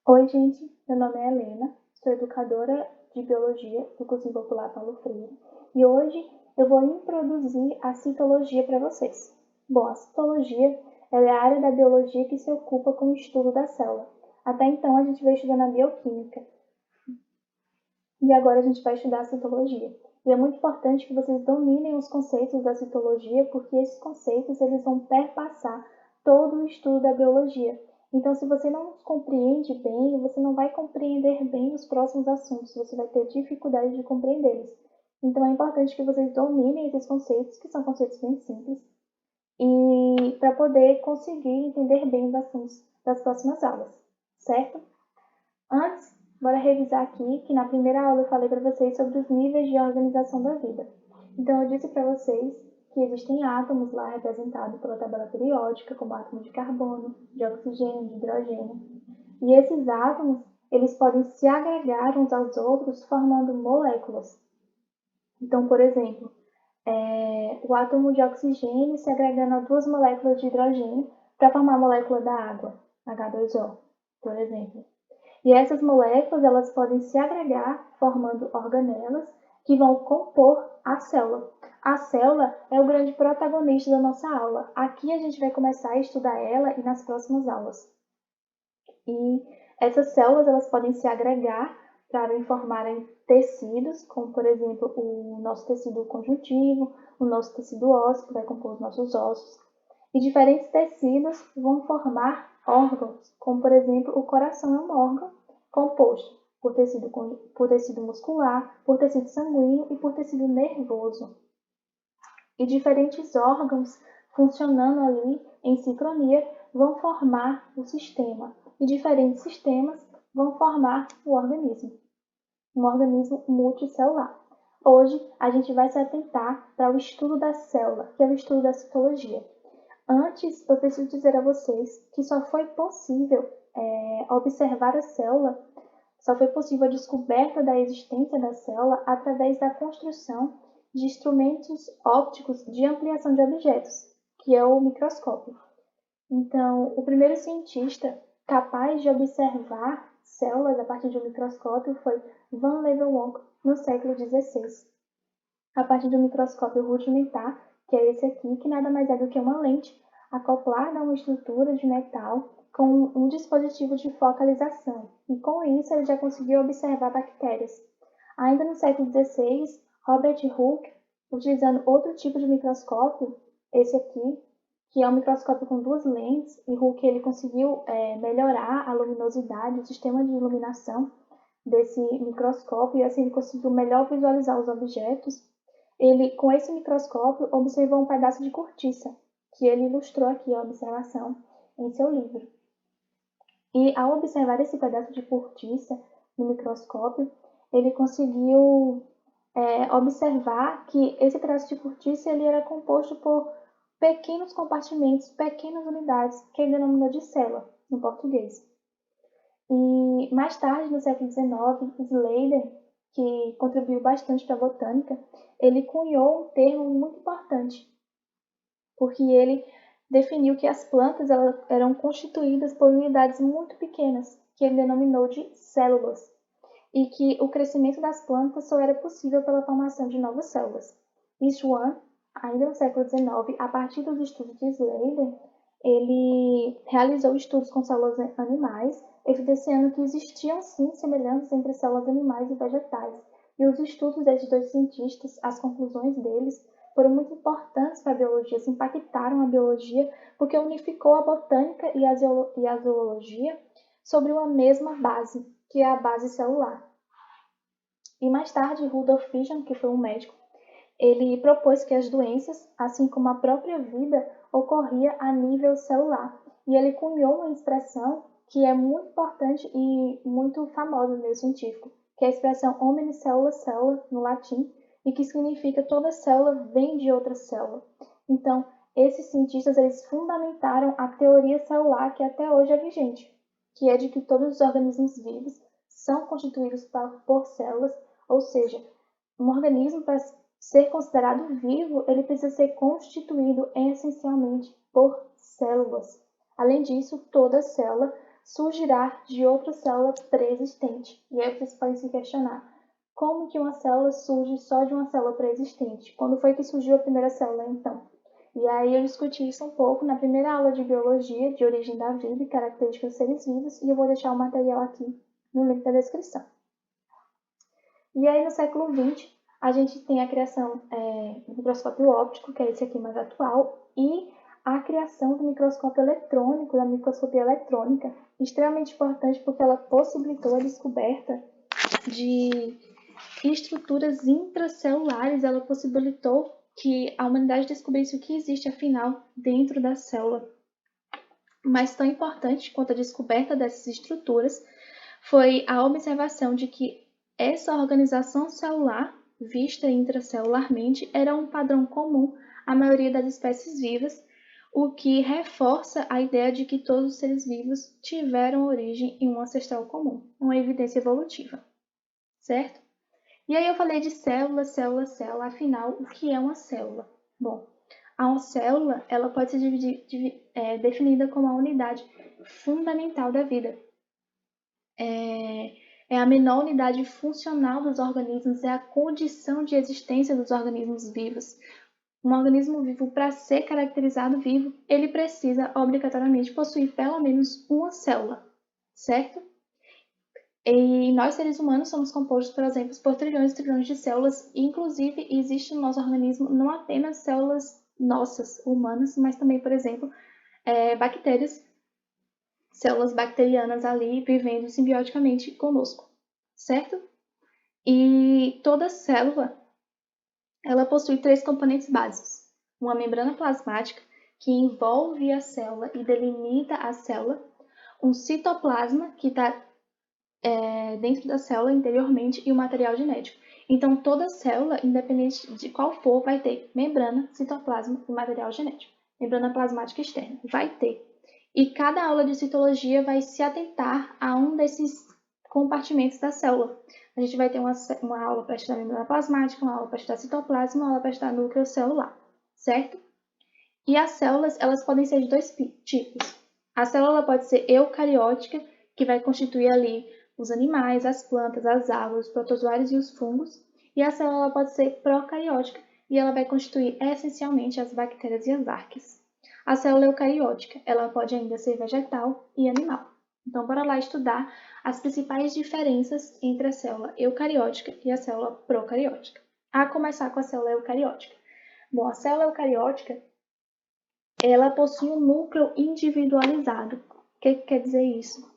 Oi, gente. Meu nome é Helena, sou educadora de Biologia do Cursinho Popular Paulo Freire e hoje eu vou introduzir a citologia para vocês. Bom, a citologia é a área da biologia que se ocupa com o estudo da célula. Até então a gente veio estudando a bioquímica e agora a gente vai estudar a citologia. E é muito importante que vocês dominem os conceitos da citologia, porque esses conceitos eles vão perpassar todo o estudo da biologia. Então, se você não os compreende bem, você não vai compreender bem os próximos assuntos, você vai ter dificuldade de compreendê-los. Então, é importante que vocês dominem esses conceitos, que são conceitos bem simples, e para poder conseguir entender bem os assuntos das próximas aulas, certo? Antes, bora revisar aqui que na primeira aula eu falei para vocês sobre os níveis de organização da vida. Então, eu disse para vocês que existem átomos lá representados pela tabela periódica, como átomo de carbono, de oxigênio, de hidrogênio. E esses átomos, eles podem se agregar uns aos outros formando moléculas. Então, por exemplo, o átomo de oxigênio se agregando a duas moléculas de hidrogênio para formar a molécula da água, H2O, por exemplo. E essas moléculas elas podem se agregar formando organelas que vão compor a célula. A célula é o grande protagonista da nossa aula. Aqui a gente vai começar a estudar ela e nas próximas aulas. E essas células elas podem se agregar para formarem tecidos, como por exemplo o nosso tecido conjuntivo, o nosso tecido ósseo, que vai compor os nossos ossos. E diferentes tecidos vão formar órgãos, como por exemplo o coração é um órgão composto por tecido muscular, por tecido sanguíneo e por tecido nervoso. E diferentes órgãos funcionando ali em sincronia vão formar o sistema. E diferentes sistemas vão formar o organismo, um organismo multicelular. Hoje a gente vai se atentar para o estudo da célula, que é o estudo da citologia. Antes, eu preciso dizer a vocês que só foi possível observar a célula, só foi possível a descoberta da existência da célula através da construção de instrumentos ópticos de ampliação de objetos, que é o microscópio. Então, o primeiro cientista capaz de observar células a partir de um microscópio foi Van Leeuwenhoek, no século XVI, a partir de um microscópio rudimentar, que é esse aqui, que nada mais é do que uma lente acoplada a uma estrutura de metal com um dispositivo de focalização. E com isso ele já conseguiu observar bactérias. Ainda no século XVI, Robert Hooke, utilizando outro tipo de microscópio, esse aqui, que é um microscópio com duas lentes, e Hooke ele conseguiu melhorar a luminosidade, o sistema de iluminação desse microscópio, e assim ele conseguiu melhor visualizar os objetos. Ele, com esse microscópio, observou um pedaço de cortiça, que ele ilustrou aqui a observação em seu livro. E ao observar esse pedaço de cortiça no microscópio, ele conseguiu observar que esse pedaço de cortiça ele era composto por pequenos compartimentos, pequenas unidades, que ele denominou de célula, em português. E mais tarde, no século XIX, Slater, que contribuiu bastante para a botânica, ele cunhou um termo muito importante, porque ele definiu que as plantas eram constituídas por unidades muito pequenas, que ele denominou de células, e que o crescimento das plantas só era possível pela formação de novas células. Schwann, ainda no século XIX, a partir dos estudos de Slater, ele realizou estudos com células animais, evidenciando que existiam sim semelhanças entre células animais e vegetais. E os estudos desses dois cientistas, as conclusões deles, foram muito importantes para a biologia, se impactaram a biologia, porque unificou a botânica e a zoologia sobre uma mesma base, que é a base celular. E mais tarde, Rudolf Virchow, que foi um médico, ele propôs que as doenças, assim como a própria vida, ocorria a nível celular. E ele cunhou uma expressão que é muito importante e muito famosa no meio científico, que é a expressão omni cellula cellula, no latim, e que significa toda célula vem de outra célula. Então, esses cientistas eles fundamentaram a teoria celular que até hoje é vigente, que é de que todos os organismos vivos são constituídos por células, ou seja, um organismo para ser considerado vivo, ele precisa ser constituído essencialmente por células. Além disso, toda célula surgirá de outra célula pré-existente. E aí vocês podem se questionar, como que uma célula surge só de uma célula pré-existente? Quando foi que surgiu a primeira célula, então? E aí eu discuti isso um pouco na primeira aula de biologia, de origem da vida e características dos seres vivos, e eu vou deixar o material aqui no link da descrição. E aí no século XX, a gente tem a criação do microscópio óptico, que é esse aqui mais atual, e a criação do microscópio eletrônico, da microscopia eletrônica, extremamente importante porque ela possibilitou a descoberta de estruturas intracelulares, ela possibilitou que a humanidade descobrisse o que existe, afinal, dentro da célula. Mas tão importante quanto a descoberta dessas estruturas foi a observação de que essa organização celular, vista intracelularmente, era um padrão comum à maioria das espécies vivas, o que reforça a ideia de que todos os seres vivos tiveram origem em um ancestral comum, uma evidência evolutiva, certo? E aí eu falei de célula, afinal, o que é uma célula? Bom, a célula ela pode ser definida como a unidade fundamental da vida. É a menor unidade funcional dos organismos, é a condição de existência dos organismos vivos. Um organismo vivo, para ser caracterizado vivo, ele precisa obrigatoriamente possuir pelo menos uma célula, certo? E nós, seres humanos, somos compostos, por exemplo, por trilhões e trilhões de células, e inclusive existe no nosso organismo não apenas células nossas, humanas, mas também, por exemplo, bactérias, células bacterianas ali vivendo simbioticamente conosco, certo? E toda célula, ela possui 3 componentes básicos. Uma membrana plasmática, que envolve a célula e delimita a célula. Um citoplasma, que está dentro da célula interiormente, e o material genético. Então, toda célula, independente de qual for, vai ter membrana, citoplasma e material genético. Membrana plasmática externa, vai ter. E cada aula de citologia vai se atentar a um desses compartimentos da célula. A gente vai ter uma aula para estudar membrana plasmática, uma aula para estudar citoplasma, uma aula para estudar núcleo celular, certo? E as células, elas podem ser de 2 tipos. A célula pode ser eucariótica, que vai constituir ali os animais, as plantas, as árvores, os protozoários e os fungos. E a célula pode ser procariótica, e ela vai constituir essencialmente as bactérias e as arqueias. A célula eucariótica, ela pode ainda ser vegetal e animal. Então, bora lá estudar as principais diferenças entre a célula eucariótica e a célula procariótica. A começar com a célula eucariótica. Bom, a célula eucariótica, ela possui um núcleo individualizado. O que quer dizer isso?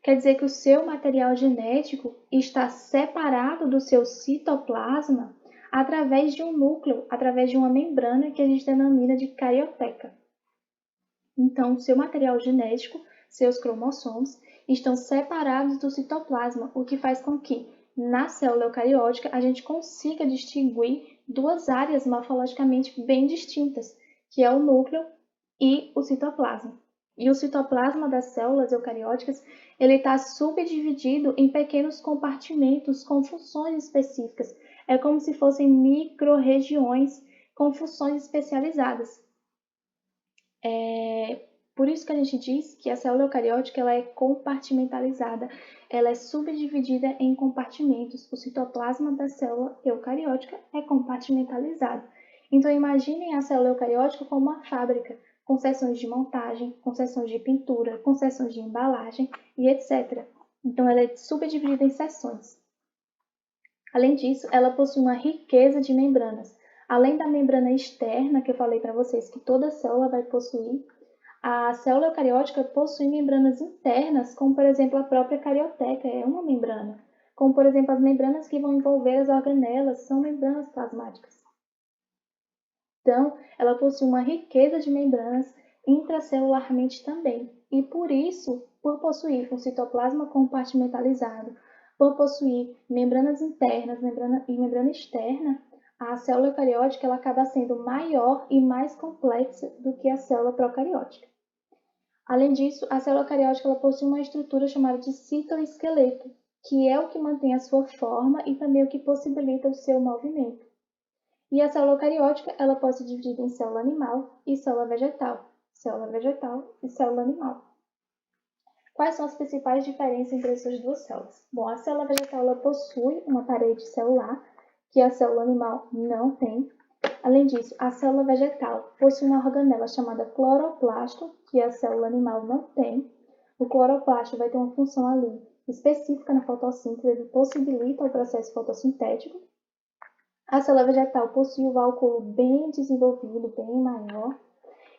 Quer dizer que o seu material genético está separado do seu citoplasma através de um núcleo, através de uma membrana que a gente denomina de carioteca. Então, o seu material genético, seus cromossomos, estão separados do citoplasma, o que faz com que, na célula eucariótica, a gente consiga distinguir 2 áreas morfologicamente bem distintas, que é o núcleo e o citoplasma. E o citoplasma das células eucarióticas, ele está subdividido em pequenos compartimentos com funções específicas. É como se fossem micro-regiões com funções especializadas. Por isso que a gente diz que a célula eucariótica ela é compartimentalizada, ela é subdividida em compartimentos. O citoplasma da célula eucariótica é compartimentalizado. Então, imaginem a célula eucariótica como uma fábrica, com seções de montagem, com seções de pintura, com seções de embalagem e etc. Então, ela é subdividida em seções. Além disso, ela possui uma riqueza de membranas. Além da membrana externa, que eu falei para vocês que toda célula vai possuir, a célula eucariótica possui membranas internas, como por exemplo a própria carioteca é uma membrana. Como por exemplo as membranas que vão envolver as organelas são membranas plasmáticas. Então, ela possui uma riqueza de membranas intracelularmente também. E por isso, por possuir um citoplasma compartimentalizado, por possuir membranas internas e membrana externa, a célula eucariótica ela acaba sendo maior e mais complexa do que a célula procariótica. Além disso, a célula eucariótica ela possui uma estrutura chamada de citoesqueleto, que é o que mantém a sua forma e também o que possibilita o seu movimento. E a célula eucariótica ela pode ser dividida em célula animal e célula vegetal e célula animal. Quais são as principais diferenças entre essas duas células? Bom, a célula vegetal ela possui uma parede celular que a célula animal não tem. Além disso, a célula vegetal possui uma organela chamada cloroplasto, que a célula animal não tem. O cloroplasto vai ter uma função ali específica na fotossíntese, ele possibilita o processo fotossintético. A célula vegetal possui o válculo bem desenvolvido, bem maior.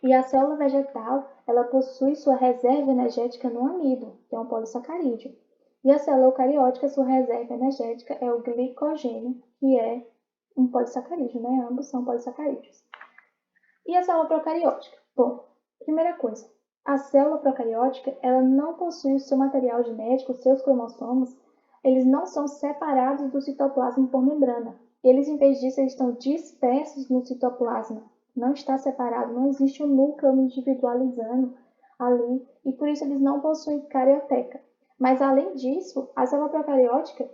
E a célula vegetal, ela possui sua reserva energética no amido, que é um polissacarídeo. E a célula eucariótica, sua reserva energética é o glicogênio, que é um polissacarídeo, né? Ambos são polissacarídeos. E a célula procariótica? Bom, primeira coisa, a célula procariótica, ela não possui o seu material genético, os seus cromossomos, eles não são separados do citoplasma por membrana. Eles, em vez disso, eles estão dispersos no citoplasma. Não está separado, não existe um núcleo individualizando ali, e por isso eles não possuem carioteca. Mas, além disso, a célula procariótica,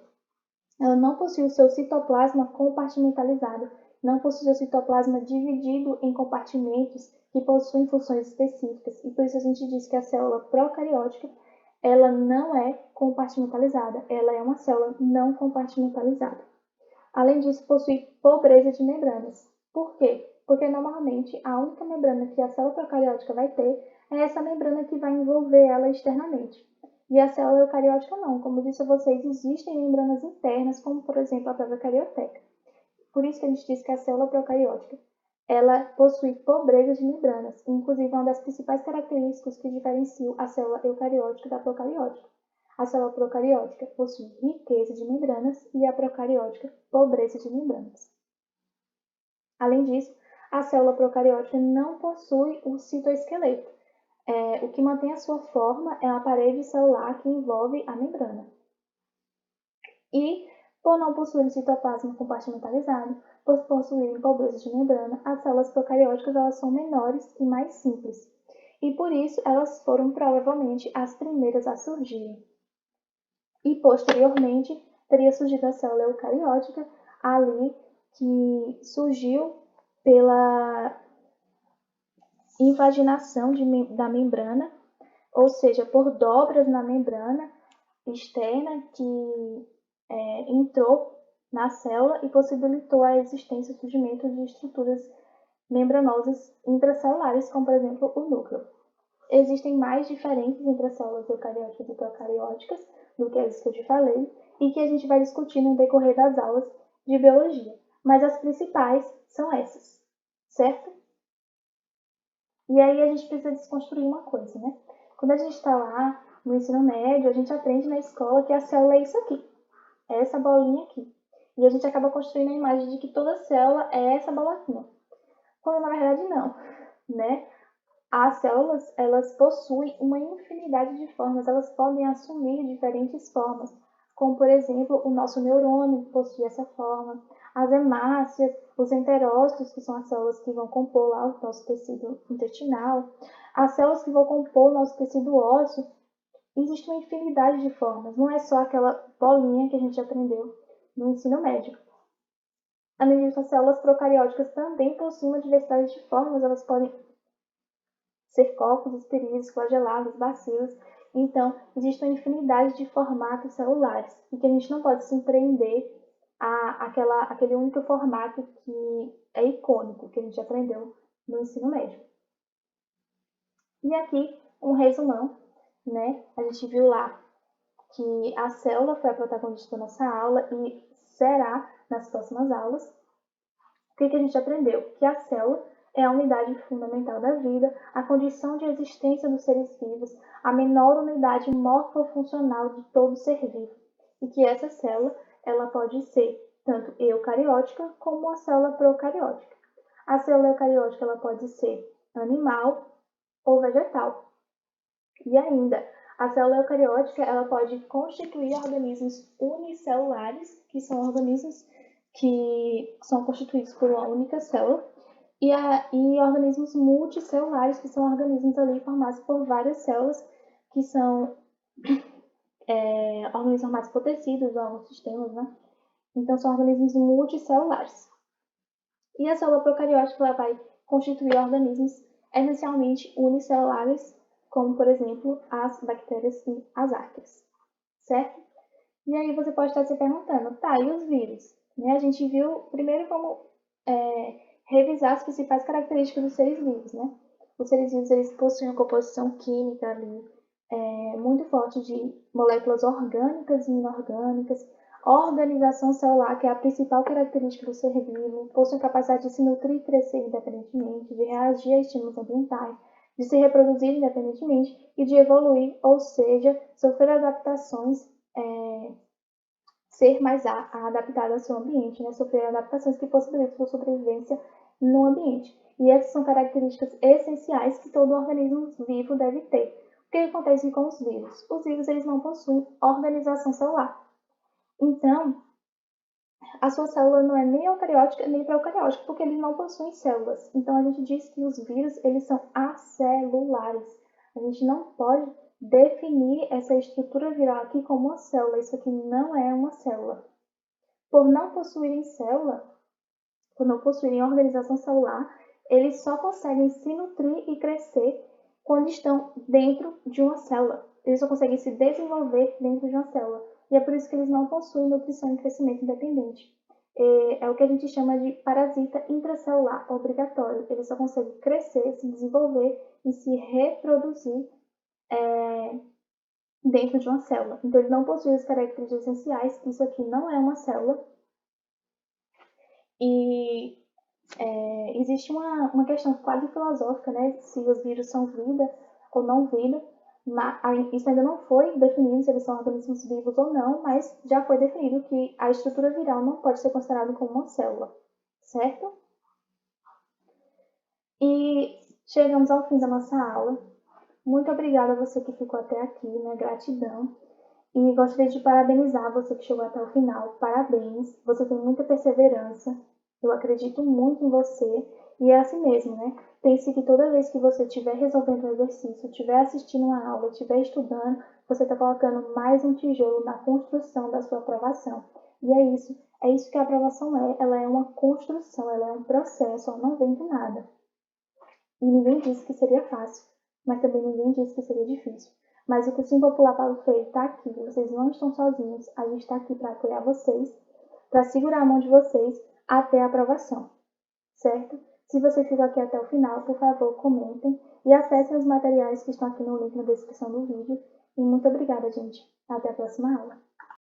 ela não possui o seu citoplasma compartimentalizado, não possui o citoplasma dividido em compartimentos que possuem funções específicas, e por isso a gente diz que a célula procariótica, ela não é compartimentalizada, ela é uma célula não compartimentalizada. Além disso, possui pobreza de membranas. Por quê? Porque normalmente a única membrana que a célula procariótica vai ter é essa membrana que vai envolver ela externamente. E a célula eucariótica não. Como disse a vocês, existem membranas internas, como por exemplo a própria carioteca. Por isso que a gente diz que a célula procariótica ela possui pobreza de membranas, inclusive uma das principais características que diferenciam a célula eucariótica da procariótica. A célula procariótica possui riqueza de membranas e a procariótica pobreza de membranas. Além disso, a célula procariótica não possui o citoesqueleto. O que mantém a sua forma é a parede celular que envolve a membrana. E, por não possuir citoplasma compartimentalizado, por possuírem pobreza de membrana, as células procarióticas elas são menores e mais simples. E por isso elas foram provavelmente as primeiras a surgirem. E posteriormente teria surgido a célula eucariótica, ali que surgiu pela invaginação da membrana, ou seja, por dobras na membrana externa que entrou na célula e possibilitou a existência e surgimento de estruturas membranosas intracelulares, como por exemplo o núcleo. Existem mais diferenças entre as células eucarióticas e procarióticas do que as que eu te falei e que a gente vai discutir no decorrer das aulas de biologia, mas as principais são essas, certo? E aí a gente precisa desconstruir uma coisa, né? Quando a gente está lá no ensino médio, a gente aprende na escola que a célula é isso aqui, é essa bolinha aqui. E a gente acaba construindo a imagem de que toda célula é essa bolinha, quando na verdade não, né? As células, elas possuem uma infinidade de formas, elas podem assumir diferentes formas, como por exemplo, o nosso neurônio possui essa forma, as hemácias, os enterócitos, que são as células que vão compor lá o nosso tecido intestinal, as células que vão compor o nosso tecido ósseo. Existe uma infinidade de formas, não é só aquela bolinha que a gente aprendeu no ensino médio. Além disso, as células procarióticas também possuem uma diversidade de formas, elas podem ser cocos, espirídeos, flagelados, bacilos. Então, existe uma infinidade de formatos celulares e que a gente não pode se prender aquele único formato que é icônico, que a gente aprendeu no ensino médio. E aqui, um resumão, né? A gente viu lá que a célula foi a protagonista da nossa aula e será nas próximas aulas. O que a gente aprendeu? Que a célula é a unidade fundamental da vida, a condição de existência dos seres vivos, a menor unidade morfofuncional de todo ser vivo, e que essa célula ela pode ser tanto eucariótica como a célula procariótica. A célula eucariótica ela pode ser animal ou vegetal. E ainda, a célula eucariótica ela pode constituir organismos unicelulares, que são organismos que são constituídos por uma única célula, e organismos multicelulares, que são organismos ali formados por várias células, que são organismos formados por tecidos, órgãos, sistemas, né? Então, são organismos multicelulares. E a célula procariótica ela vai constituir organismos essencialmente unicelulares, como, por exemplo, as bactérias e as arqueias, certo? E aí você pode estar se perguntando, tá, e os vírus? Né? A gente viu primeiro como revisar as principais características dos seres vivos, né? Os seres vivos, eles possuem uma composição química ali, muito forte de moléculas orgânicas e inorgânicas, organização celular, que é a principal característica do ser vivo, possui capacidade de se nutrir e crescer independentemente, de reagir a estímulos ambientais, de se reproduzir independentemente e de evoluir, ou seja, sofrer adaptações, ser mais adaptado ao seu ambiente, né? Sofrer adaptações que possibilitam sua sobrevivência no ambiente. E essas são características essenciais que todo organismo vivo deve ter. O que acontece com os vírus? Os vírus, eles não possuem organização celular. Então, a sua célula não é nem eucariótica nem procariótica, porque eles não possuem células. Então, a gente diz que os vírus, eles são acelulares. A gente não pode definir essa estrutura viral aqui como uma célula. Isso aqui não é uma célula. Por não possuírem célula, por não possuírem organização celular, eles só conseguem se nutrir e crescer quando estão dentro de uma célula. Eles só conseguem se desenvolver dentro de uma célula. E é por isso que eles não possuem nutrição e crescimento independente. É o que a gente chama de parasita intracelular obrigatório. Ele só consegue crescer, se desenvolver e se reproduzir dentro de uma célula. Então, ele não possui as características essenciais. Isso aqui não é uma célula. E existe uma questão quase filosófica, né? Se os vírus são vida ou não vida. Isso ainda não foi definido se eles são organismos vivos ou não, mas já foi definido que a estrutura viral não pode ser considerada como uma célula, certo? E chegamos ao fim da nossa aula. Muito obrigada a você que ficou até aqui, né? Gratidão. E gostaria de parabenizar você que chegou até o final. Parabéns, você tem muita perseverança. Eu acredito muito em você. E é assim mesmo, né? Pense que toda vez que você estiver resolvendo um exercício, estiver assistindo uma aula, estiver estudando, você está colocando mais um tijolo na construção da sua aprovação. E é isso que a aprovação é. Ela é uma construção, ela é um processo, ela não vem do nada. E ninguém disse que seria fácil, mas também ninguém disse que seria difícil. Mas o Cursinho Popular Paulo Freire está aqui, vocês não estão sozinhos, a gente está aqui para apoiar vocês, para segurar a mão de vocês até a aprovação, certo? Se você ficou aqui até o final, por favor, comentem e acessem os materiais que estão aqui no link na descrição do vídeo. E muito obrigada, gente. Até a próxima aula.